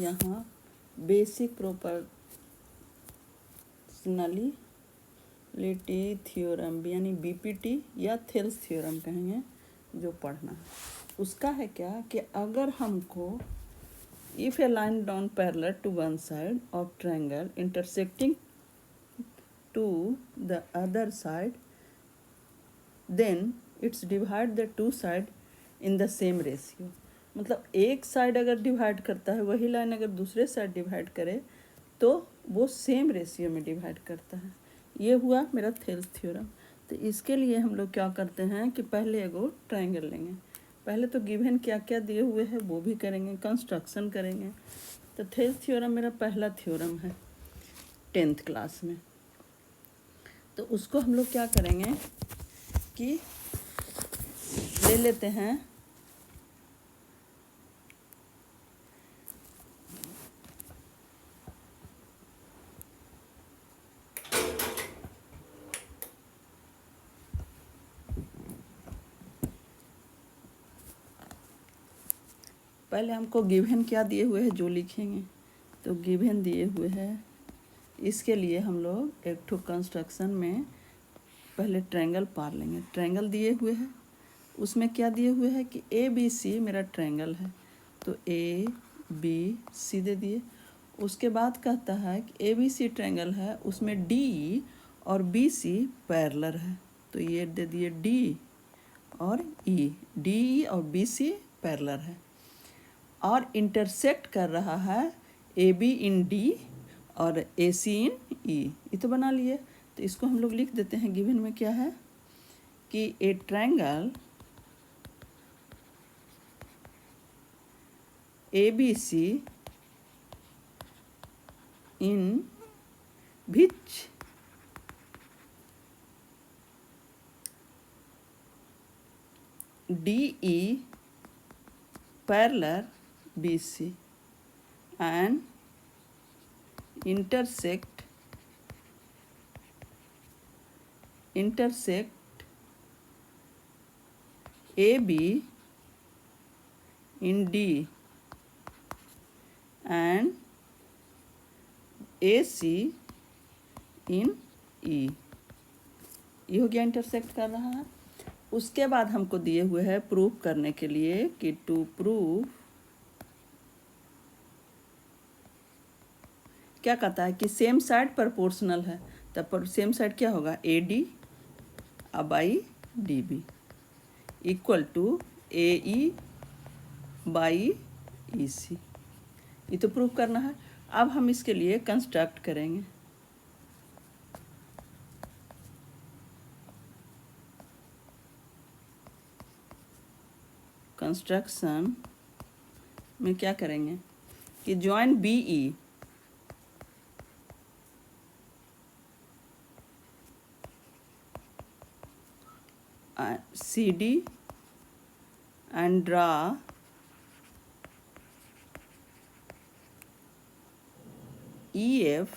यहाँ basic proportionality theorem यानी BPT या थेल्स थ्योरम कहेंगे जो पढ़ना है। उसका है क्या कि अगर हमको if a line drawn parallel to one side of triangle intersecting to the other side then its divide the two side in the same ratio. मतलब एक साइड अगर डिवाइड करता है, वही लाइन अगर दूसरे साइड डिवाइड करे तो वो सेम रेशियो में डिवाइड करता है। ये हुआ मेरा थेल्स थ्योरम। तो इसके लिए हम लोग क्या करते हैं कि पहले एगो ट्रायंगल लेंगे। पहले तो गिवन क्या क्या दिए हुए हैं वो भी करेंगे, कंस्ट्रक्शन करेंगे। तो थेल्स थ्योरम मेरा पहला थ्योरम है 10th क्लास में। तो उसको हम लोग क्या करेंगे कि ले लेते हैं पहले हमको गिवन क्या दिए हुए हैं जो लिखेंगे। तो गिवन दिए हुए हैं, इसके लिए हम लोग एक ठो कंस्ट्रक्शन में पहले ट्रायंगल पार लेंगे। ट्रायंगल दिए हुए हैं, उसमें क्या दिए हुए हैं कि ए बी सी मेरा ट्रायंगल है, तो ए बी सी दे दिए। उसके बाद कहता है कि ए बी सी ट्रायंगल है, उसमें डी और बी सी पैरेलल है, तो ये दे दिए डी और ई। डी और बी सी पैरेलल है और इंटरसेक्ट कर रहा है ए बी इन डी और ए सी इन ई। ये तो बना लिए। तो इसको हम लोग लिख देते हैं। गिवन में क्या है कि a triangle A B C in which D E parallel B C and intersect AB in D and AC in E। ये हो गया, इंटरसेक्ट कर रहा है। उसके बाद हमको दिए हुए हैं प्रूफ करने के लिए कि टू प्रूव क्या कहता है कि सेम साइड प्रोपोर्शनल है। तब सेम साइड क्या होगा, A D by D B equal to A E by E C. ये तो प्रूफ करना है। अब हम इसके लिए कंस्ट्रक्ट करेंगे। कंस्ट्रक्शन में क्या करेंगे कि join B E CD and draw EF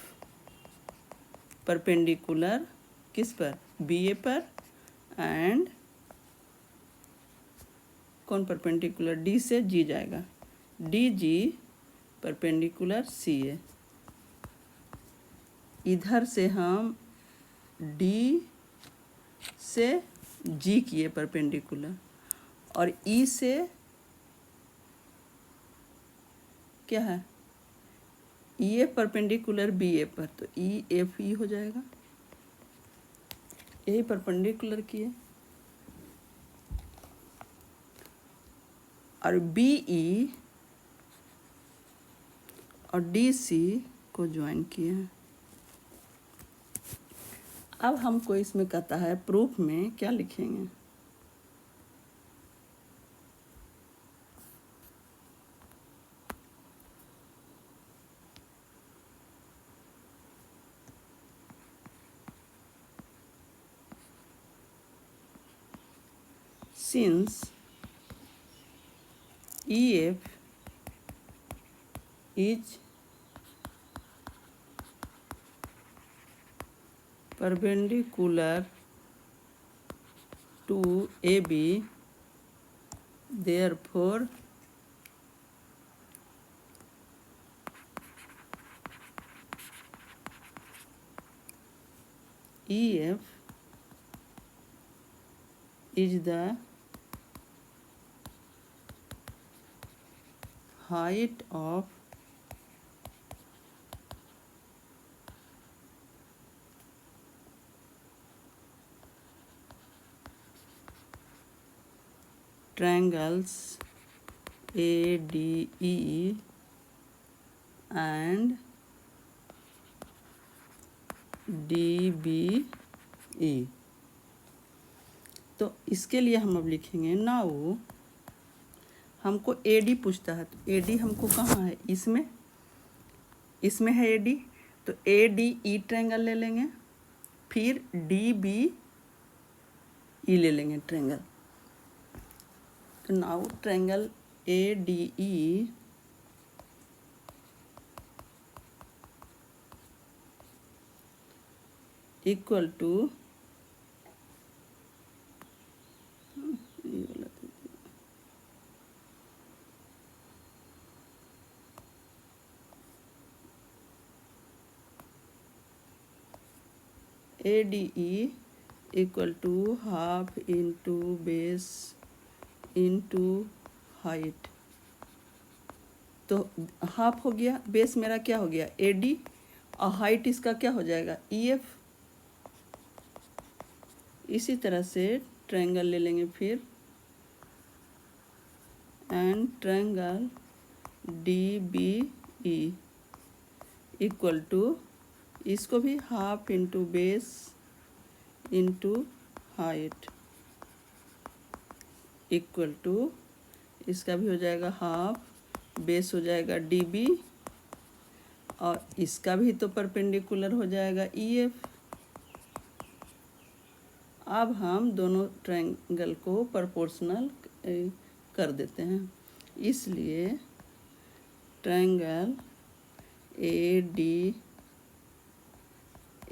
perpendicular किस पर, BA पर, एंड कौन परपेंडिकुलर, D से G जाएगा, DG परपेंडिकुलर CA। इधर से हम D से G किए परपेंडिकुलर और E से क्या है, EF परपेंडिकुलर BA पर, तो EFE हो जाएगा। यही परपेंडिकुलर किए और BE और DC को ज्वाइन किए हैं। अब हमको इसमें कहता है प्रूफ में क्या लिखेंगे, since EF is perpendicular to AB, therefore EF is the height of triangles ADE and DBE। तो इसके लिए हम अब लिखेंगे नाउ हमको AD पूछता है, तो AD हमको कहाँ है, इसमें है AD, तो ADE ट्रायंगल ले लेंगे, फिर DBE ले लेंगे ट्रायंगल। तो now triangle ADE equal to ADE equal to half into base into height. तो हाफ हो गया, बेस मेरा क्या हो गया AD, और हाइट इसका क्या हो जाएगा EF। इसी तरह से ट्रायंगल ले लेंगे फिर, and triangle DBE equal to, इसको भी half into base into height equal to, इसका भी हो जाएगा हाफ, बेस हो जाएगा DB, और इसका भी तो परपेंडिकुलर हो जाएगा EF। अब हम दोनों ट्रायंगल को प्रोपोर्शनल कर देते हैं, इसलिए ट्रायंगल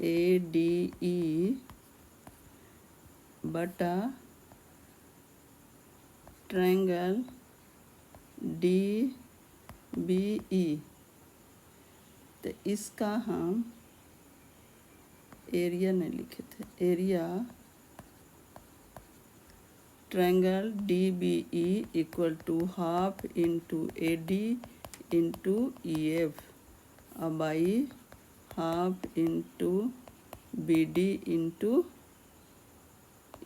ADE बटा ट्रायंगल DBE, तो इसका हम एरिया नहीं लिखे थे, area triangle DBE equal to half into AD into EF by half into BD into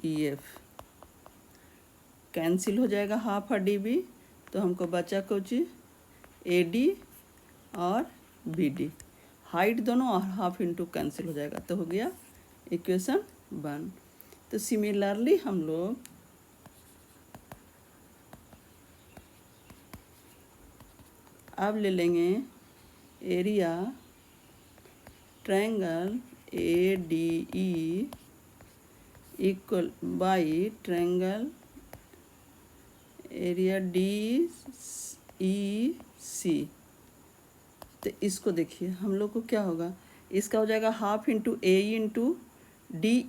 EF। Cancel हो जाएगा हाफ और DB, तो हमको बचा कुछ AD और BD, हाइट दोनों और हाफ इंटू कैंसिल हो जाएगा, तो हो गया इक्वेशन 1। तो सिमिलरली हम लोग अब ले लेंगे area triangle ADE equal by triangle area DEC। तो इसको देखिए हम लोग को क्या होगा, इसका हो जाएगा half into AE into DG,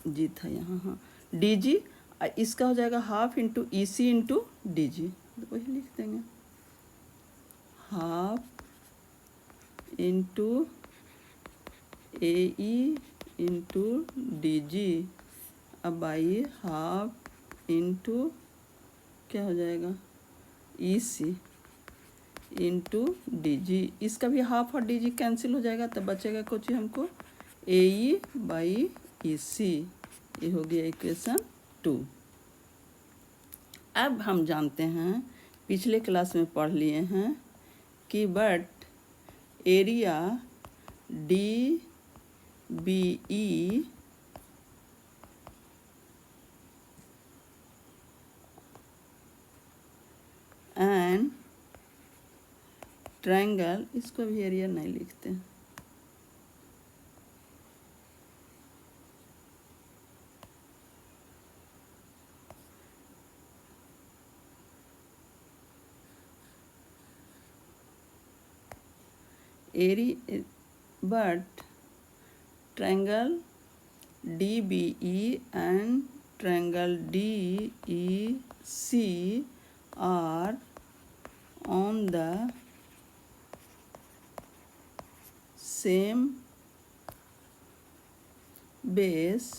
जी था यहाँ, हाँ DG, इसका हो जाएगा half into EC into DG, तो वही लिख देंगे half into AE into DG अब बाई हाफ इंटू क्या हो जाएगा EC इंटू DG, इसका भी हाफ और DG कैंसिल हो जाएगा, तब बचेगा कुछ हमको AE बाई EC। ये हो गया इक्वेशन 2। अब हम जानते हैं, पिछले क्लास में पढ़ लिए हैं कि but area DBE and triangle, इसको भी एरिया नहीं लिखते हैं, but triangle DBE and triangle DEC are on the same base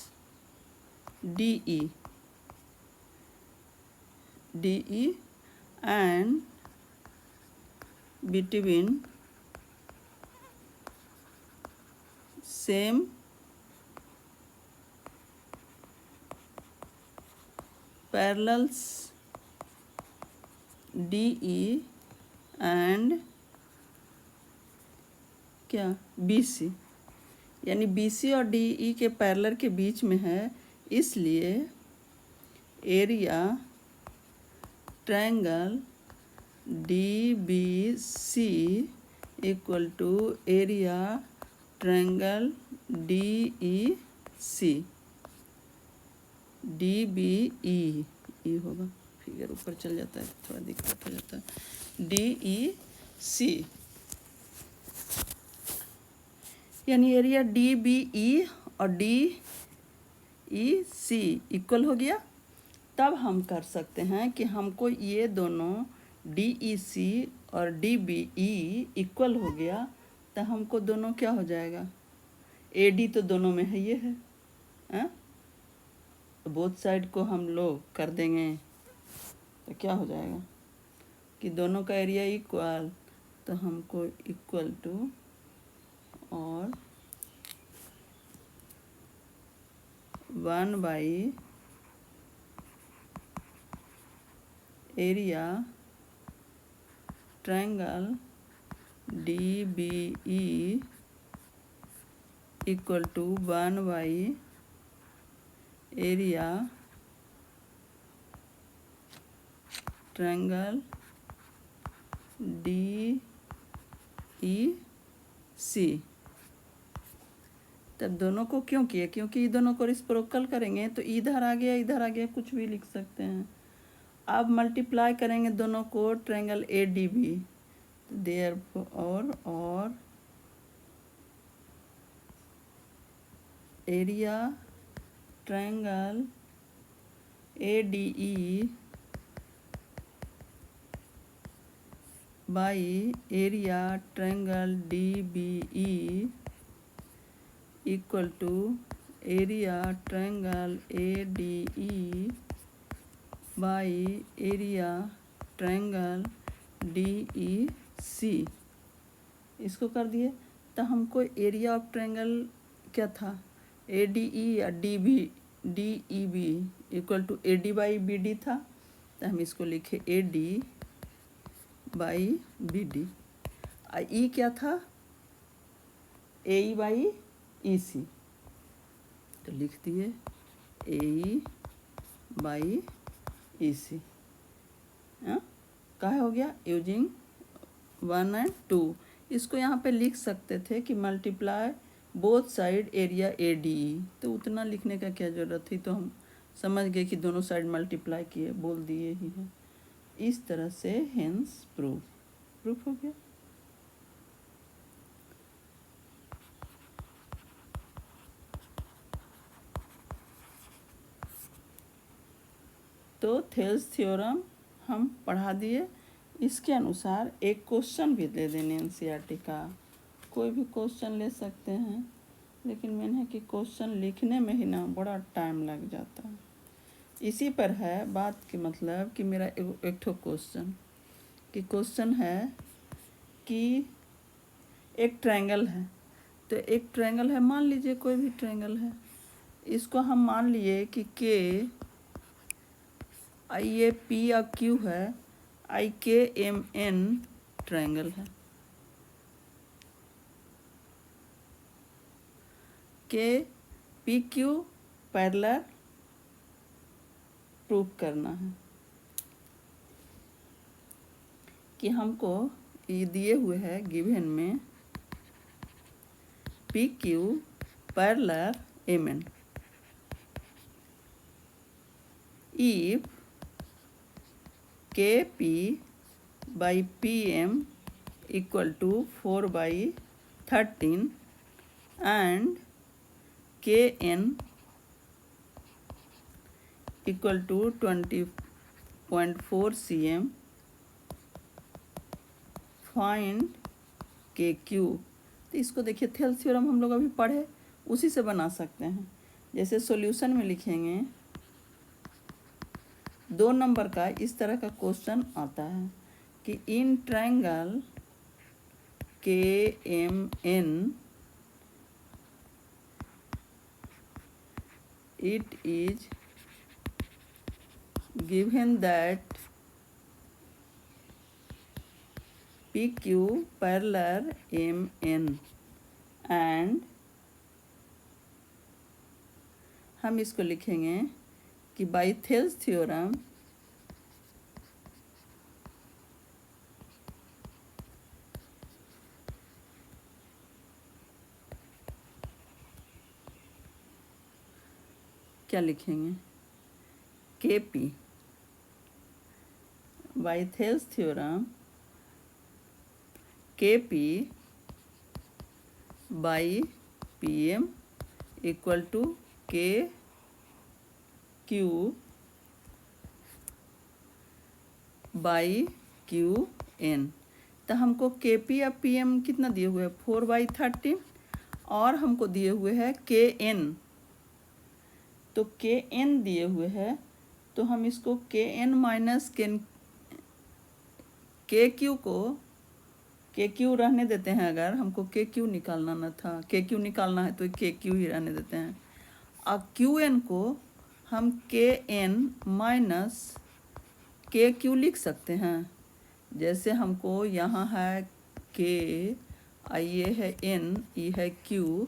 DE and between same parallels DE and क्या BC, यानी BC और DE के पैरेलल के बीच में है, इसलिए area triangle DBC equal to area triangle DEC, DBE होगा, फिगर ऊपर चल जाता है थोड़ा दिक्कत हो जाता है, DEC यानी एरिया DBE और DEC इक्वल हो गया। तब हम कर सकते हैं कि हमको ये दोनों DEC और DBE इक्वल हो गया, तो हमको दोनों क्या हो जाएगा, AD तो दोनों में है, ये है, तो बोथ साइड को हम लोग कर देंगे तो क्या हो जाएगा कि दोनों का एरिया इक्वल, तो हमको इक्वल टू और 1/, area triangle DBE equal to 1/, area triangle DEC। तब दोनों को क्यों किए, क्योंकि ये दोनों को रेसिप्रोकल करेंगे तो इधर आ गया इधर आ गया, कुछ भी लिख सकते हैं। अब मल्टीप्लाई करेंगे दोनों को ट्रायंगल ADB, देयरफॉर और area triangle ADE by area triangle DBE equal to area triangle ADE by area triangle DEC। इसको कर दिए तो हमको एरिया ऑफ ट्रायंगल क्या था, ADE या DEB equal to AD by BD था, तो हम इसको लिखे AD बाई BD। E क्या था, AE बाई EC, तो लिख दिए AE बाई EC। क्या हो गया, यूजिंग 1 और 2। इसको यहाँ पे लिख सकते थे कि multiply both side area ADE, तो उतना लिखने का क्या ज़रूरत थी, तो हम समझ गए कि दोनों साइड मल्टीप्लाई किए, बोल दिए ही हैं। इस तरह से हेंस प्रूफ हो गया। तो थेल्स थ्योरम हम पढ़ा दिए। इसके अनुसार एक क्वेश्चन भी दे देने NCERT का, कोई भी क्वेश्चन ले सकते हैं, लेकिन मैंने कि क्वेश्चन लिखने में ही ना बड़ा टाइम लग जाता है। इसी पर है बात की, मतलब कि मेरा एक ठो क्वेश्चन है कि एक ट्रायंगल है, तो एक ट्रायंगल है, मान लीजिए कोई भी ट्रायंगल है, इसको हम मान लिए कि ये P या Q है, IKMN ट्रायंगल है, PQ पैरेलल प्रूफ करना है कि हमको ये दिए हुए है गिवन में PQ parallel MN, if KP by PM equal to 4/13 and KN equal to 20.4 cm, find KQ। तो तो इसको देखिए थेल्स थ्योरम हम लोग अभी पढ़े, उसी से बना सकते हैं। जैसे सॉल्यूशन में लिखेंगे 2 नंबर का इस तरह का क्वेश्चन आता है कि in triangle KMN it is given that PQ parallel MN and हम इसको लिखेंगे कि बाई थेल्स थ्योरम क्या लिखेंगे KP by Thales theorem KP by PM equal to KQ by QN। तो हमको KP या PM कितना दिए हुए है 4/13 और हमको दिए हुए है KN। तो KN दिए हुए है तो हम इसको KN माइनस KQ को KQ रहने देते हैं। अगर हमको KQ निकालना न था, KQ निकालना है तो KQ ही रहने देते हैं। अब QN को हम KN माइनस KQ लिख सकते हैं। जैसे हमको यहाँ है K, ये है N, ये है Q,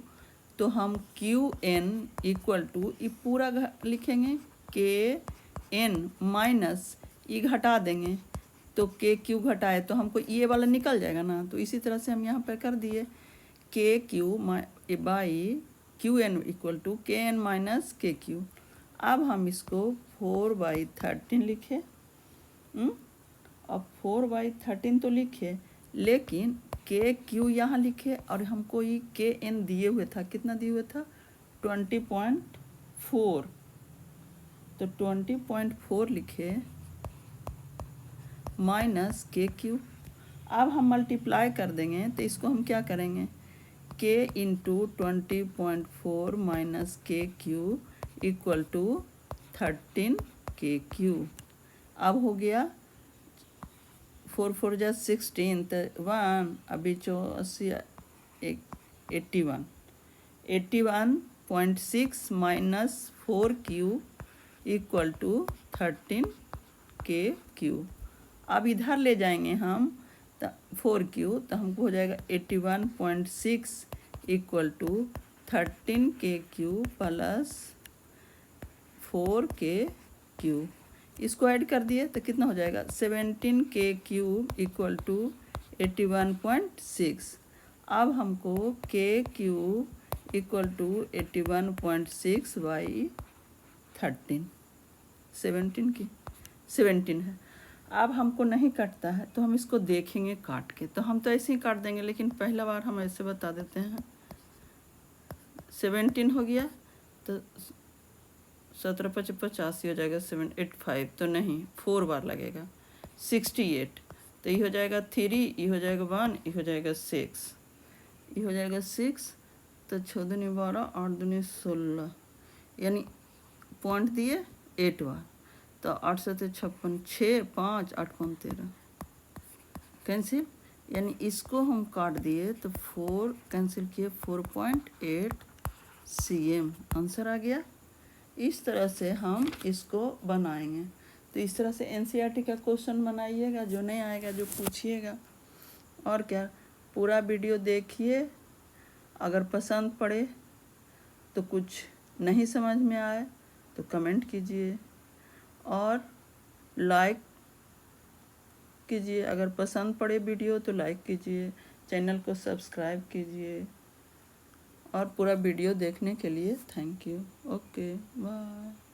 तो हम QN इक्वल टू ये पूरा लिखेंगे KN माइनस ये घटा देंगे तो KQ घटाए तो हमको ये वाला निकल जाएगा ना। तो इसी तरह से हम यहाँ पर कर दिए KQ by QN equal to KN minus KQ। अब हम इसको 4/13 लिखे। अब 4/13 तो लिखे, लेकिन KQ यहाँ लिखे और हमको ये KN दिए हुए था, कितना दिए हुए था 20.4, तो 20.4 लिखे माइनस KQ। अब हम मल्टीप्लाई कर देंगे तो इसको हम क्या करेंगे K into 20.4 minus KQ equal to 13 KQ। अब हो गया 4 4 जा 16 तो 1 अभी 84 81.6 minus 4Q equal to 13 KQ। अब इधर ले जाएंगे हम 4Q तो हमको हो जाएगा 81.6 equal to 13 KQ plus 4 KQ। इसको ऐड कर दिए तो कितना हो जाएगा 17 KQ इक्वल टू 81.6। अब हमको KQ इक्वल टू 81.6 बाई 13, 17 है। अब हमको नहीं कटता है तो हम इसको देखेंगे काट के, तो हम तो ऐसे ही काट देंगे, लेकिन पहला बार हम ऐसे बता देते हैं। 17 हो गया तो 17 × 5 = 85 हो जाएगा, 785 तो नहीं 4 बार लगेगा 68, तो ये हो जाएगा 3, ये हो जाएगा 1, ये हो जाएगा 6, ये हो जाएगा 6, तो 6 दूनी 12, 8 दूनी 16, यानी पॉइंट दिए 8 बार, तो 8 7 56, 6 5 8 5 13 कैंसिल, यानी इसको हम काट दिए तो 4 कैंसिल किए 4.8 cm आंसर आ गया। इस तरह से हम इसको बनाएंगे। तो इस तरह से NCERT का क्वेश्चन बनाइएगा, जो नहीं आएगा जो पूछिएगा। और क्या, पूरा वीडियो देखिए, अगर पसंद पड़े तो कुछ नहीं समझ में आए तो कमेंट कीजिए और लाइक कीजिए। अगर पसंद पड़े वीडियो तो लाइक कीजिए, चैनल को सब्सक्राइब कीजिए। और पूरा वीडियो देखने के लिए थैंक यू। Okay bye.